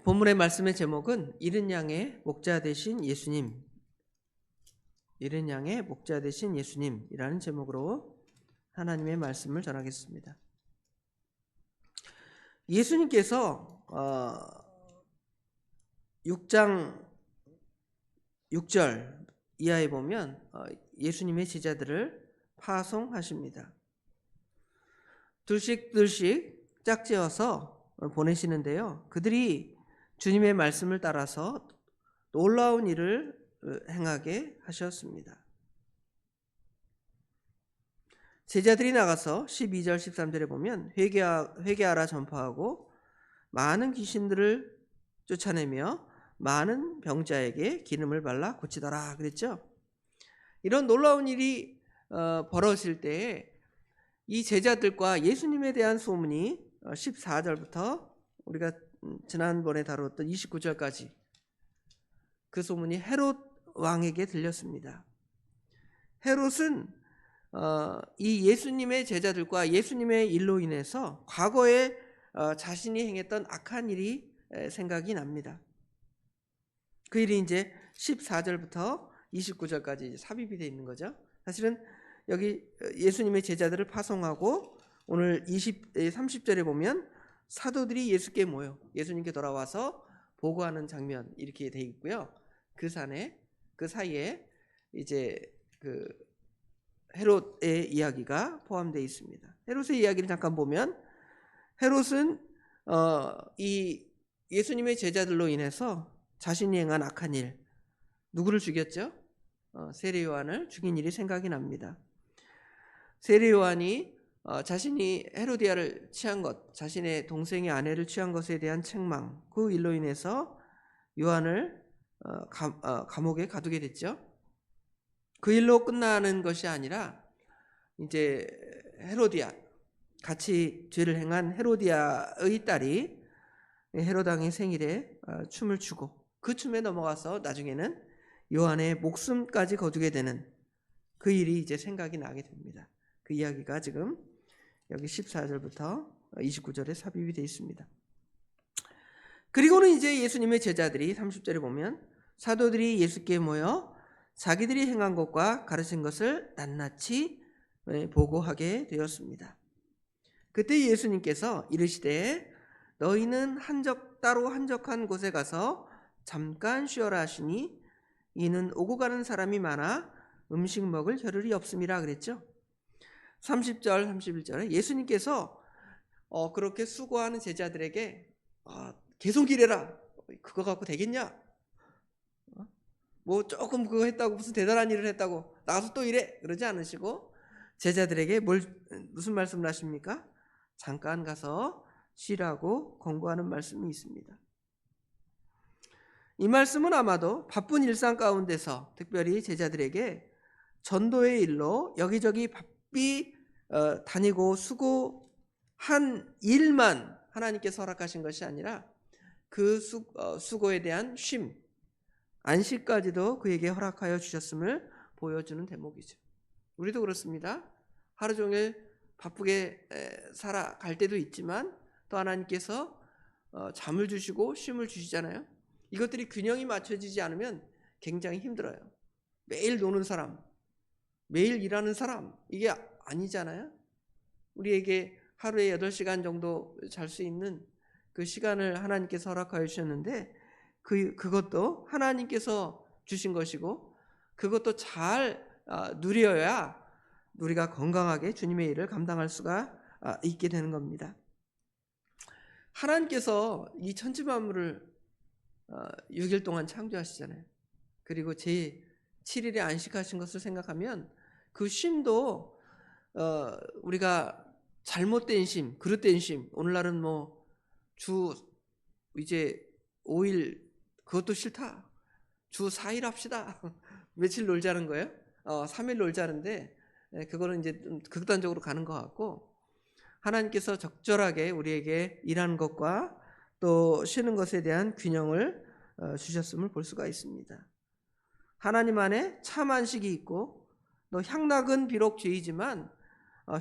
본문의 말씀의 제목은 이른 양의 목자 되신 예수님, 이른 양의 목자 되신 예수님이라는 제목으로 하나님의 말씀을 전하겠습니다. 예수님께서 6장 6절 이하에 보면 예수님의 제자들을 파송하십니다. 둘씩 짝지어서 보내시는데요. 그들이 주님의 말씀을 따라서 놀라운 일을 행하게 하셨습니다. 제자들이 나가서 12절 13절에 보면 회개하라 전파하고 많은 귀신들을 쫓아내며 많은 병자에게 기름을 발라 고치더라 그랬죠. 이런 놀라운 일이 벌어질 때에 이 제자들과 예수님에 대한 소문이 14절부터 우리가 지난번에 다뤘던 29절까지 그 소문이 헤롯 왕에게 들렸습니다. 헤롯은 이 예수님의 제자들과 예수님의 일로 인해서 과거에 자신이 행했던 악한 일이 생각이 납니다. 그 일이 이제 14절부터 29절까지 삽입이 되어 있는 거죠. 사실은 여기 예수님의 제자들을 파송하고 오늘 30절에 보면 사도들이 예수께 모여 예수님께 돌아와서 보고하는 장면 이렇게 되어 있고요. 그 사이에 이제 그 헤롯의 이야기가 포함되어 있습니다. 헤롯의 이야기를 잠깐 보면 헤롯은 이 예수님의 제자들로 인해서 자신이 행한 악한 일, 누구를 죽였죠? 세례 요한을 죽인 일이 생각이 납니다. 세례 요한이 자신이 헤로디아를 취한 것, 자신의 동생의 아내를 취한 것에 대한 책망, 그 일로 인해서 요한을 감옥에 가두게 됐죠. 그 일로 끝나는 것이 아니라 이제 헤로디아, 같이 죄를 행한 헤로디아의 딸이 헤롯 왕의 생일에 춤을 추고 그 춤에 넘어가서 나중에는 요한의 목숨까지 거두게 되는 그 일이 이제 생각이 나게 됩니다. 그 이야기가 지금 여기 14절부터 29절에 삽입이 되어 있습니다. 그리고는 이제 예수님의 제자들이 30절에 보면 사도들이 예수께 모여 자기들이 행한 것과 가르친 것을 낱낱이 보고하게 되었습니다. 그때 예수님께서 이르시되 너희는 따로 한적한 곳에 가서 잠깐 쉬어라 하시니 이는 오고 가는 사람이 많아 음식 먹을 겨를이 없음이라 그랬죠. 30절 31절에 예수님께서 그렇게 수고하는 제자들에게 계속 일해라, 그거 갖고 되겠냐, 뭐 조금 그거 했다고 무슨 대단한 일을 했다고 나가서 또 일해, 그러지 않으시고 제자들에게 무슨 말씀을 하십니까? 잠깐 가서 쉬라고 권고하는 말씀이 있습니다. 이 말씀은 아마도 바쁜 일상 가운데서 특별히 제자들에게 전도의 일로 여기저기 바삐 다니고 수고한 일만 하나님께서 허락하신 것이 아니라 그 수고에 대한 쉼, 안식까지도 그에게 허락하여 주셨음을 보여주는 대목이죠. 우리도 그렇습니다. 하루 종일 바쁘게 살아갈 때도 있지만 또 하나님께서 잠을 주시고 쉼을 주시잖아요. 이것들이 균형이 맞춰지지 않으면 굉장히 힘들어요. 매일 노는 사람, 매일 일하는 사람, 이게 아니잖아요. 우리에게 하루에 8시간 정도 잘 수 있는 그 시간을 하나님께서 허락하여 주셨는데 그것도 하나님께서 주신 것이고 그것도 잘 누려야 우리가 건강하게 주님의 일을 감당할 수가 있게 되는 겁니다. 하나님께서 이 천지 만물을 6일 동안 창조하시잖아요. 그리고 제7일에 안식하신 것을 생각하면 그 쉼도 우리가 잘못된 쉼, 그릇된 쉼, 오늘날은 뭐 주 이제 5일 그것도 싫다, 주 4일 합시다, 며칠 놀자는 거예요. 3일 놀자는데 그거는 이제 좀 극단적으로 가는 것 같고, 하나님께서 적절하게 우리에게 일하는 것과 또 쉬는 것에 대한 균형을 주셨음을 볼 수가 있습니다. 하나님 안에 참 안식이 있고 또 향락은 비록 죄이지만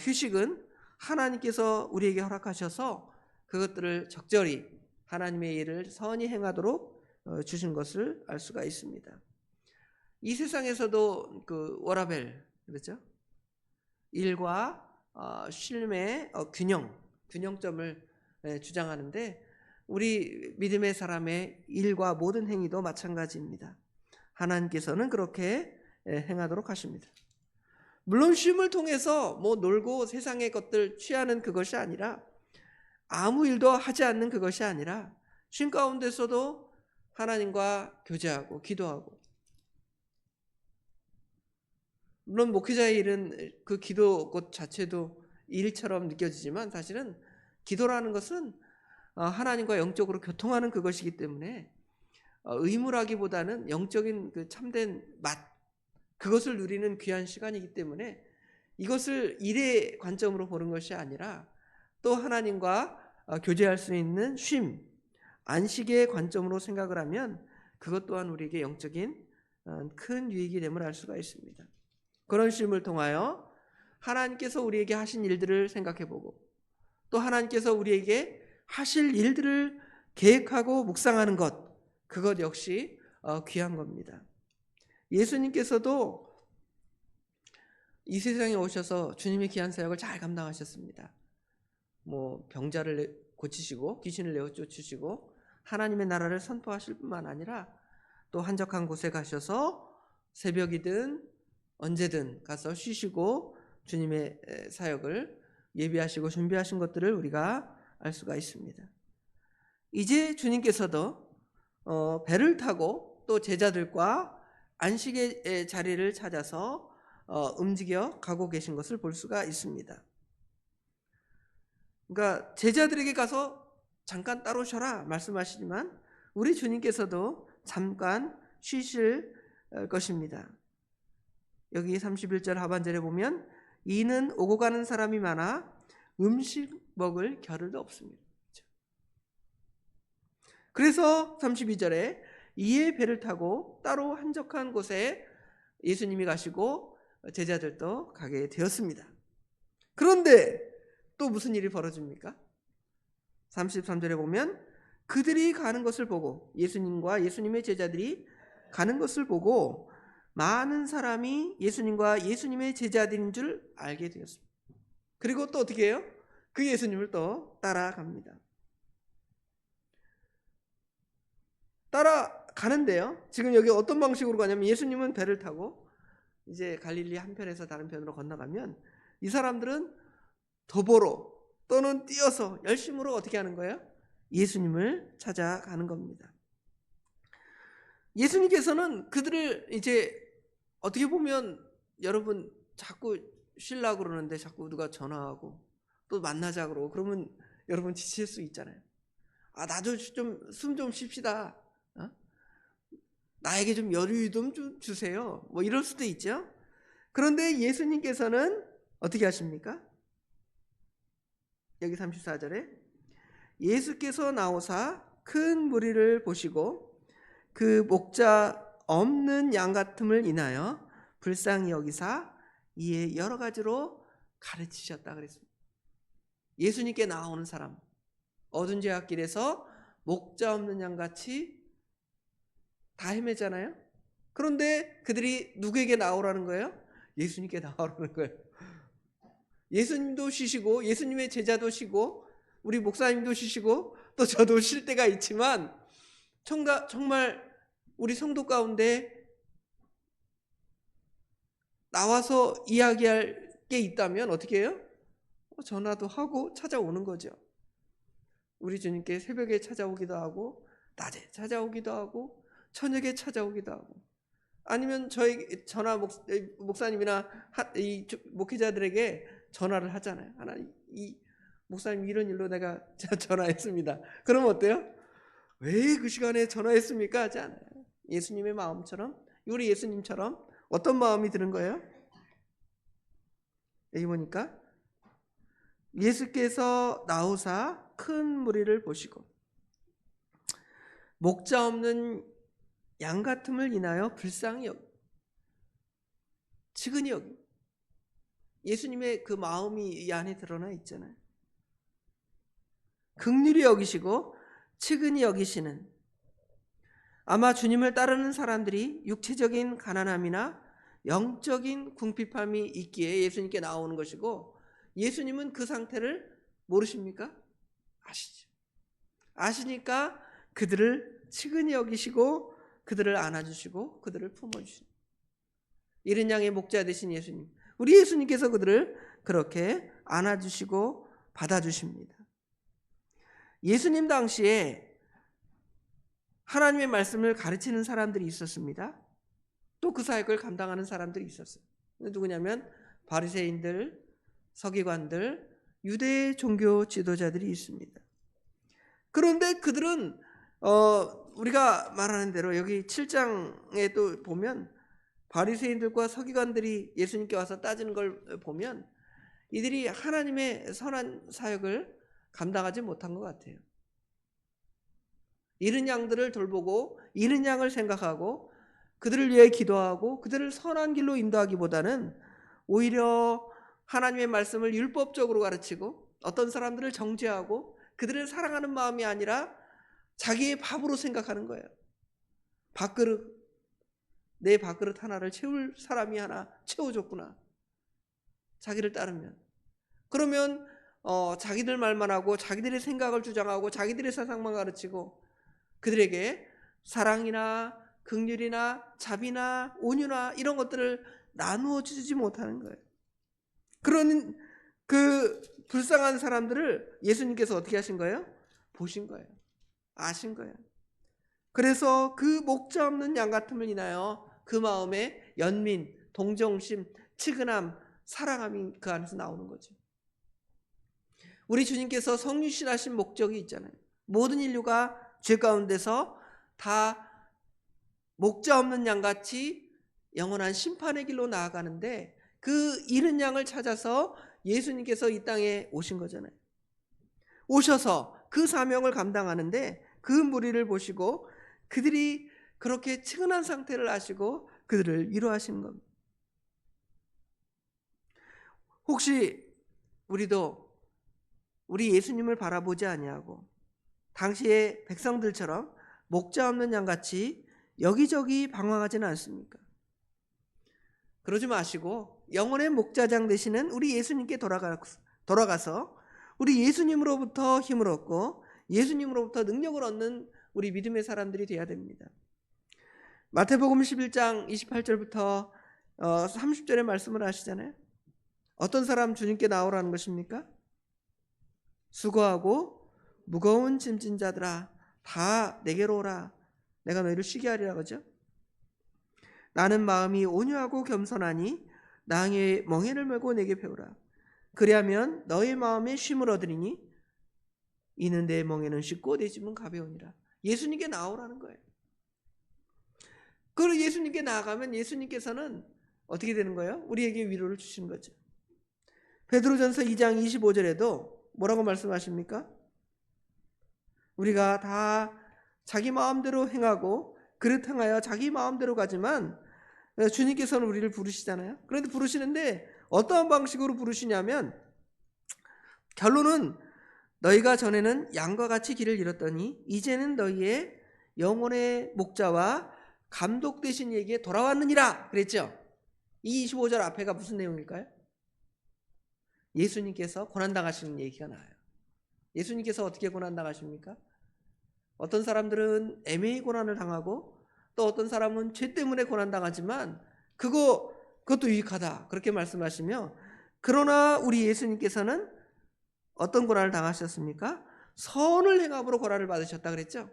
휴식은 하나님께서 우리에게 허락하셔서 그것들을 적절히 하나님의 일을 선히 행하도록 주신 것을 알 수가 있습니다. 이 세상에서도 그 워라벨, 그렇죠? 일과 쉼의 균형점을 주장하는데 우리 믿음의 사람의 일과 모든 행위도 마찬가지입니다. 하나님께서는 그렇게 행하도록 하십니다. 물론 쉼을 통해서 뭐 놀고 세상의 것들 취하는 그것이 아니라, 아무 일도 하지 않는 그것이 아니라 쉼 가운데서도 하나님과 교제하고 기도하고, 물론 목회자의 일은 그 기도 것 자체도 일처럼 느껴지지만 사실은 기도라는 것은 하나님과 영적으로 교통하는 그것이기 때문에 의무라기보다는 영적인 그 참된 맛, 그것을 누리는 귀한 시간이기 때문에 이것을 일의 관점으로 보는 것이 아니라 또 하나님과 교제할 수 있는 쉼, 안식의 관점으로 생각을 하면 그것 또한 우리에게 영적인 큰 유익이 됨을 알 수가 있습니다. 그런 쉼을 통하여 하나님께서 우리에게 하신 일들을 생각해보고 또 하나님께서 우리에게 하실 일들을 계획하고 묵상하는 것, 그것 역시 귀한 겁니다. 예수님께서도 이 세상에 오셔서 주님의 귀한 사역을 잘 감당하셨습니다. 뭐 병자를 고치시고 귀신을 내어쫓으시고 하나님의 나라를 선포하실 뿐만 아니라 또 한적한 곳에 가셔서 새벽이든 언제든 가서 쉬시고 주님의 사역을 예비하시고 준비하신 것들을 우리가 알 수가 있습니다. 이제 주님께서도 배를 타고 또 제자들과 안식의 자리를 찾아서 움직여 가고 계신 것을 볼 수가 있습니다. 그러니까 제자들에게 가서 잠깐 따로 쉬어라 말씀하시지만 우리 주님께서도 잠깐 쉬실 것입니다. 여기 31절 하반절에 보면 이는 오고 가는 사람이 많아 음식 먹을 겨를도 없습니다. 그래서 32절에 이에 배를 타고 따로 한적한 곳에 예수님이 가시고 제자들도 가게 되었습니다. 그런데 또 무슨 일이 벌어집니까? 33절에 보면 그들이 가는 것을 보고, 예수님과 예수님의 제자들이 가는 것을 보고 많은 사람이 예수님과 예수님의 제자들인 줄 알게 되었습니다. 그리고 또 어떻게 해요? 그 예수님을 또 따라갑니다. 따라가는데요, 지금 여기 어떤 방식으로 가냐면 예수님은 배를 타고 이제 갈릴리 한편에서 다른 편으로 건너가면 이 사람들은 도보로 또는 뛰어서 열심으로 어떻게 하는 거예요? 예수님을 찾아가는 겁니다. 예수님께서는 그들을 이제 어떻게 보면 여러분 자꾸 쉬려고 그러는데 자꾸 누가 전화하고 또 만나자 그러고 그러면 여러분 지칠 수 있잖아요. 나도 좀 숨 좀 쉽시다. 나에게 좀 여유 좀 주세요. 뭐 이럴 수도 있죠. 그런데 예수님께서는 어떻게 하십니까? 여기 34절에 예수께서 나오사 큰 무리를 보시고 그 목자 없는 양 같음을 인하여 불쌍히 여기사 이에 여러 가지로 가르치셨다 그랬습니다. 예수님께 나오는 사람, 어두운 죄악길에서 목자 없는 양같이 다 헤매잖아요. 그런데 그들이 누구에게 나오라는 거예요? 예수님께 나오라는 거예요. 예수님도 쉬시고 예수님의 제자도 쉬고 우리 목사님도 쉬시고 또 저도 쉴 때가 있지만 정말 우리 성도 가운데 나와서 이야기할 게 있다면 어떻게 해요? 전화도 하고 찾아오는 거죠. 우리 주님께 새벽에 찾아오기도 하고 낮에 찾아오기도 하고 저녁에 찾아오기도 하고, 아니면 저희 전화 목사님이나 이 목회자들에게 전화를 하잖아요. 하나님, 이 목사님 이런 일로 내가 전화했습니다. 그럼 어때요? 왜 그 시간에 전화했습니까? 하지 않아요. 예수님의 마음처럼, 우리 예수님처럼 어떤 마음이 드는 거예요? 여기 보니까 예수께서 나오사 큰 무리를 보시고 목자 없는 양 같음을 인하여 불쌍히 여기, 측은히 여기, 예수님의 그 마음이 이 안에 드러나 있잖아요. 긍휼히 여기시고 측은히 여기시는, 아마 주님을 따르는 사람들이 육체적인 가난함이나 영적인 궁핍함이 있기에 예수님께 나오는 것이고, 예수님은 그 상태를 모르십니까? 아시죠. 아시니까 그들을 측은히 여기시고 그들을 안아주시고 그들을 품어주시는, 이른 양의 목자 되신 예수님, 우리 예수님께서 그들을 그렇게 안아주시고 받아주십니다. 예수님 당시에 하나님의 말씀을 가르치는 사람들이 있었습니다. 또 그 사역을 감당하는 사람들이 있었어요. 누구냐면 바리새인들, 서기관들, 유대 종교 지도자들이 있습니다. 그런데 그들은 우리가 말하는 대로 여기 7장에 또 보면 바리새인들과 서기관들이 예수님께 와서 따지는 걸 보면 이들이 하나님의 선한 사역을 감당하지 못한 것 같아요. 잃은 양들을 돌보고 잃은 양을 생각하고 그들을 위해 기도하고 그들을 선한 길로 인도하기보다는 오히려 하나님의 말씀을 율법적으로 가르치고 어떤 사람들을 정죄하고 그들을 사랑하는 마음이 아니라 자기의 밥으로 생각하는 거예요. 밥그릇, 내 밥그릇 하나를 채울 사람이 하나 채워줬구나, 자기를 따르면. 그러면 자기들 말만 하고 자기들의 생각을 주장하고 자기들의 사상만 가르치고 그들에게 사랑이나 긍휼이나 자비나 온유나 이런 것들을 나누어 주지 못하는 거예요. 그런 그 불쌍한 사람들을 예수님께서 어떻게 하신 거예요? 보신 거예요. 아신 거예요. 그래서 그 목자 없는 양 같음을 인하여 그 마음에 연민, 동정심, 측은함, 사랑함이 그 안에서 나오는 거죠. 우리 주님께서 성육신하신 목적이 있잖아요. 모든 인류가 죄 가운데서 다 목자 없는 양같이 영원한 심판의 길로 나아가는데 그 잃은 양을 찾아서 예수님께서 이 땅에 오신 거잖아요. 오셔서 그 사명을 감당하는데 그 무리를 보시고 그들이 그렇게 측은한 상태를 아시고 그들을 위로하시는 겁니다. 혹시 우리도 우리 예수님을 바라보지 아니하고 당시의 백성들처럼 목자 없는 양같이 여기저기 방황하지는 않습니까? 그러지 마시고 영혼의 목자장 되시는 우리 예수님께 돌아가서 우리 예수님으로부터 힘을 얻고 예수님으로부터 능력을 얻는 우리 믿음의 사람들이 되어야 됩니다. 마태복음 11장 28절부터 30절의 말씀을 하시잖아요. 어떤 사람 주님께 나오라는 것입니까? 수고하고 무거운 짐진 자들아 다 내게로 오라, 내가 너희를 쉬게 하리라 그러죠. 나는 마음이 온유하고 겸손하니 낭의 멍에를 메고 내게 배우라. 그리하면 너희 마음에 쉼을 얻으리니 이는 내 멍에는 쉽고 내 짐은 가벼우니라. 예수님께 나오라는 거예요. 그리고 예수님께 나아가면 예수님께서는 어떻게 되는 거예요? 우리에게 위로를 주시는 거죠. 베드로전서 2장 25절에도 뭐라고 말씀하십니까? 우리가 다 자기 마음대로 행하고 그릇 행하여 자기 마음대로 가지만 주님께서는 우리를 부르시잖아요. 그런데 부르시는데 어떠한 방식으로 부르시냐면 결론은 너희가 전에는 양과 같이 길을 잃었더니 이제는 너희의 영혼의 목자와 감독 되신 이에게 돌아왔느니라 그랬죠. 이 25절 앞에가 무슨 내용일까요? 예수님께서 고난당하시는 얘기가 나와요. 예수님께서 어떻게 고난당하십니까? 어떤 사람들은 애매히 고난을 당하고 또 어떤 사람은 죄 때문에 고난당하지만 그것도 유익하다 그렇게 말씀하시며, 그러나 우리 예수님께서는 어떤 고난을 당하셨습니까? 선을 행함으로 고난을 받으셨다 그랬죠.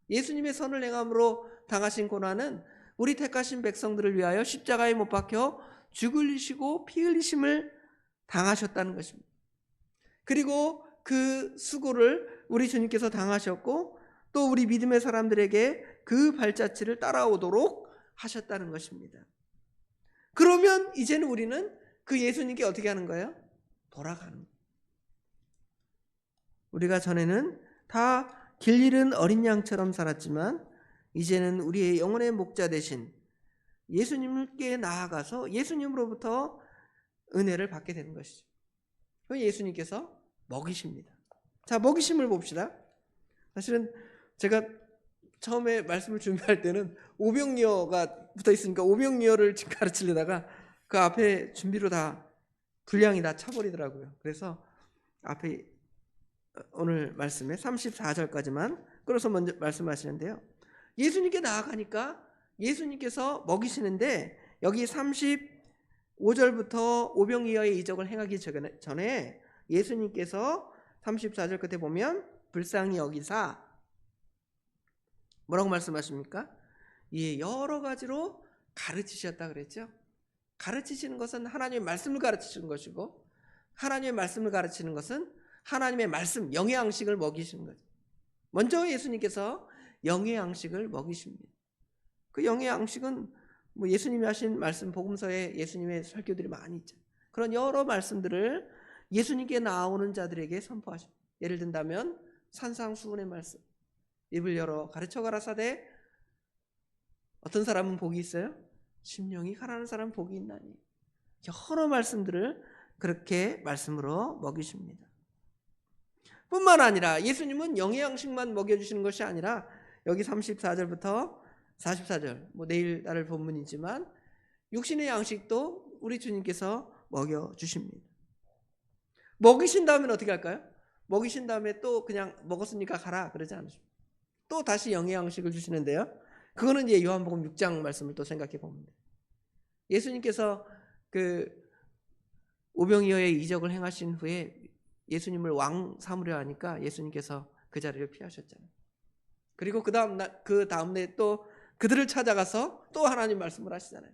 예수님의 선을 행함으로 당하신 고난은 우리 택하신 백성들을 위하여 십자가에 못 박혀 죽으시고 피 흘리심을 당하셨다는 것입니다. 그리고 그 수고를 우리 주님께서 당하셨고 또 우리 믿음의 사람들에게 그 발자취를 따라오도록 하셨다는 것입니다. 그러면 이제는 우리는 그 예수님께 어떻게 하는 거예요? 돌아가는 거예요. 우리가 전에는 다 길 잃은 어린 양처럼 살았지만 이제는 우리의 영혼의 목자 되신 예수님께 나아가서 예수님으로부터 은혜를 받게 되는 것이죠. 예수님께서 먹이십니다. 자, 먹이심을 봅시다. 사실은 제가 처음에 말씀을 준비할 때는 오병이어가 붙어 있으니까 오병이어를 지금 가르치려다가 그 앞에 준비로 다 분량이 다 차버리더라고요. 그래서 앞에 오늘 말씀에 34절까지만 끌어서 먼저 말씀하시는데요. 예수님께 나아가니까 예수님께서 먹이시는데 여기 35절부터 오병이어의 이적을 행하기 전에 예수님께서 34절 끝에 보면 불쌍히 여기사 뭐라고 말씀하십니까? 예, 여러 가지로 가르치셨다 그랬죠. 가르치시는 것은 하나님의 말씀을 가르치시는 것이고, 하나님의 말씀을 가르치는 것은 하나님의 말씀, 영의 양식을 먹이시는 거죠. 먼저 예수님께서 영의 양식을 먹이십니다. 그 영의 양식은 뭐 예수님이 하신 말씀, 복음서에 예수님의 설교들이 많이 있죠. 그런 여러 말씀들을 예수님께 나오는 자들에게 선포하십니다. 예를 든다면 산상수훈의 말씀, 입을 열어 가르쳐 가라사대 어떤 사람은 복이 있어요? 심령이 가라는 사람은 복이 있나니. 여러 말씀들을 그렇게 말씀으로 먹이십니다. 뿐만 아니라 예수님은 영의 양식만 먹여주시는 것이 아니라 여기 34절부터 44절, 뭐 내일 다룰 본문이지만 육신의 양식도 우리 주님께서 먹여주십니다. 먹이신 다음에 어떻게 할까요? 먹이신 다음에 또 그냥 먹었으니까 가라 그러지 않으십니다. 또 다시 영의 양식을 주시는데요. 그거는 이제 요한복음 6장 말씀을 또 생각해 봅니다. 예수님께서 그 오병이어의 이적을 행하신 후에 예수님을 왕 삼으려 하니까 예수님께서 그 자리를 피하셨잖아요. 그리고 그 다음에 또 그들을 찾아가서 또 하나님 말씀을 하시잖아요.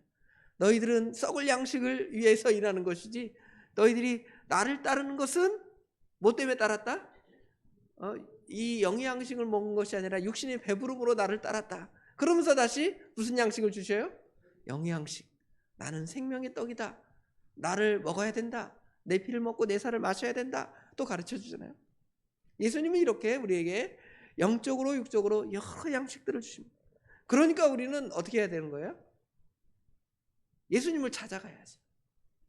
너희들은 썩을 양식을 위해서 일하는 것이지 너희들이 나를 따르는 것은 뭐 때문에 따랐다? 이 영의 양식을 먹은 것이 아니라 육신의 배부름으로 나를 따랐다. 그러면서 다시 무슨 양식을 주셔요? 영의 양식. 나는 생명의 떡이다. 나를 먹어야 된다. 내 피를 먹고 내 살을 마셔야 된다. 또 가르쳐 주잖아요. 예수님이 이렇게 우리에게 영적으로 육적으로 여러 양식들을 주십니다. 그러니까 우리는 어떻게 해야 되는 거예요? 예수님을 찾아가야지.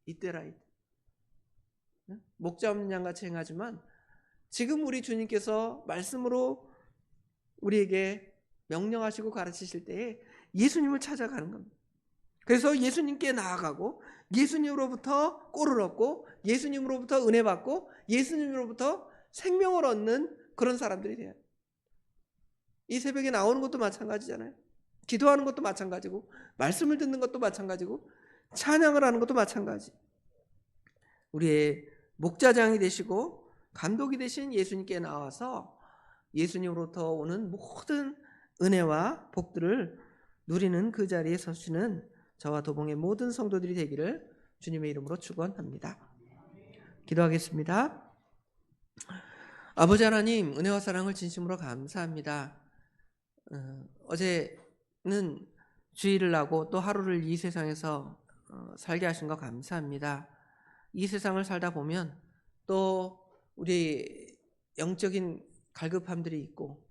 이때라 이때. 목자 없는 양같이 행하지만 지금 우리 주님께서 말씀으로 우리에게 명령하시고 가르치실 때에 예수님을 찾아가는 겁니다. 그래서 예수님께 나아가고 예수님으로부터 꼴을 얻고 예수님으로부터 은혜 받고 예수님으로부터 생명을 얻는 그런 사람들이 돼요. 이 새벽에 나오는 것도 마찬가지잖아요. 기도하는 것도 마찬가지고 말씀을 듣는 것도 마찬가지고 찬양을 하는 것도 마찬가지. 우리의 목자장이 되시고 감독이 되신 예수님께 나와서 예수님으로부터 오는 모든 은혜와 복들을 누리는 그 자리에 서시는 저와 도봉의 모든 성도들이 되기를 주님의 이름으로 축원합니다. 기도하겠습니다. 아버지 하나님, 은혜와 사랑을 진심으로 감사합니다. 어제는 주일을 나고 또 하루를 이 세상에서 살게 하신 거 감사합니다. 이 세상을 살다 보면 또 우리 영적인 갈급함들이 있고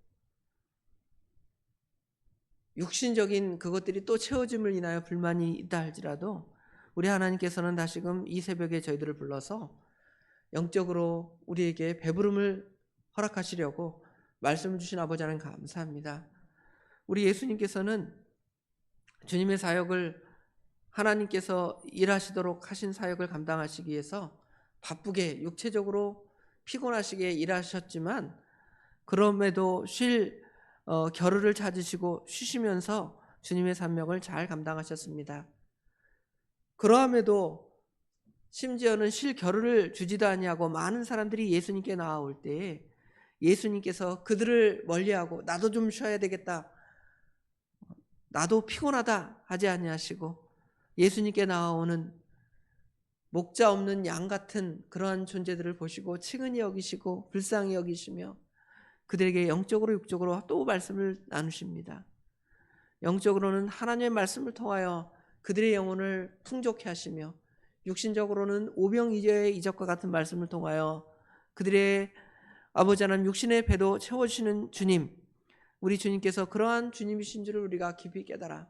육신적인 그것들이 또 채워짐을 인하여 불만이 있다 할지라도 우리 하나님께서는 다시금 이 새벽에 저희들을 불러서 영적으로 우리에게 배부름을 허락하시려고 말씀을 주신 아버지 하나님 감사합니다. 우리 예수님께서는 주님의 사역을 하나님께서 일하시도록 하신 사역을 감당하시기 위해서 바쁘게 육체적으로 피곤하시게 일하셨지만 그럼에도 쉴 겨를을 찾으시고 쉬시면서 주님의 산명을 잘 감당하셨습니다. 그러함에도 심지어는 쉴 겨를을 주지도 아니하고 많은 사람들이 예수님께 나아올 때에 예수님께서 그들을 멀리하고 나도 좀 쉬어야 되겠다, 나도 피곤하다 하지 아니하시고 예수님께 나아오는 목자 없는 양 같은 그러한 존재들을 보시고 친근히 여기시고 불쌍히 여기시며 그들에게 영적으로 육적으로 또 말씀을 나누십니다. 영적으로는 하나님의 말씀을 통하여 그들의 영혼을 풍족해 하시며 육신적으로는 오병이어의 이적과 같은 말씀을 통하여 그들의 아버지 하나님 육신의 배도 채워주시는 주님, 우리 주님께서 그러한 주님이신 줄을 우리가 깊이 깨달아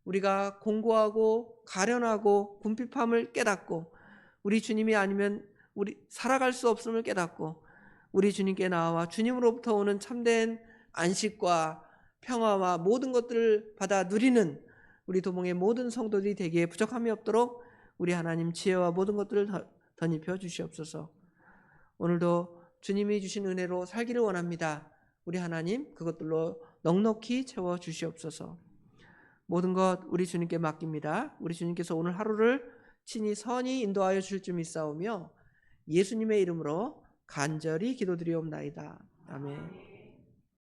우리가 공고하고 가련하고 궁핍함을 깨닫고 우리 주님이 아니면 우리 살아갈 수 없음을 깨닫고 우리 주님께 나와 주님으로부터 오는 참된 안식과 평화와 모든 것들을 받아 누리는 우리 도봉의 모든 성도들이 되기에 부족함이 없도록 우리 하나님 지혜와 모든 것들을 덧입혀 주시옵소서. 오늘도 주님이 주신 은혜로 살기를 원합니다. 우리 하나님 그것들로 넉넉히 채워 주시옵소서. 모든 것 우리 주님께 맡깁니다. 우리 주님께서 오늘 하루를 친히 선히 인도하여 주실 줄 믿사오며 예수님의 이름으로 간절히 기도드리옵나이다. 아멘.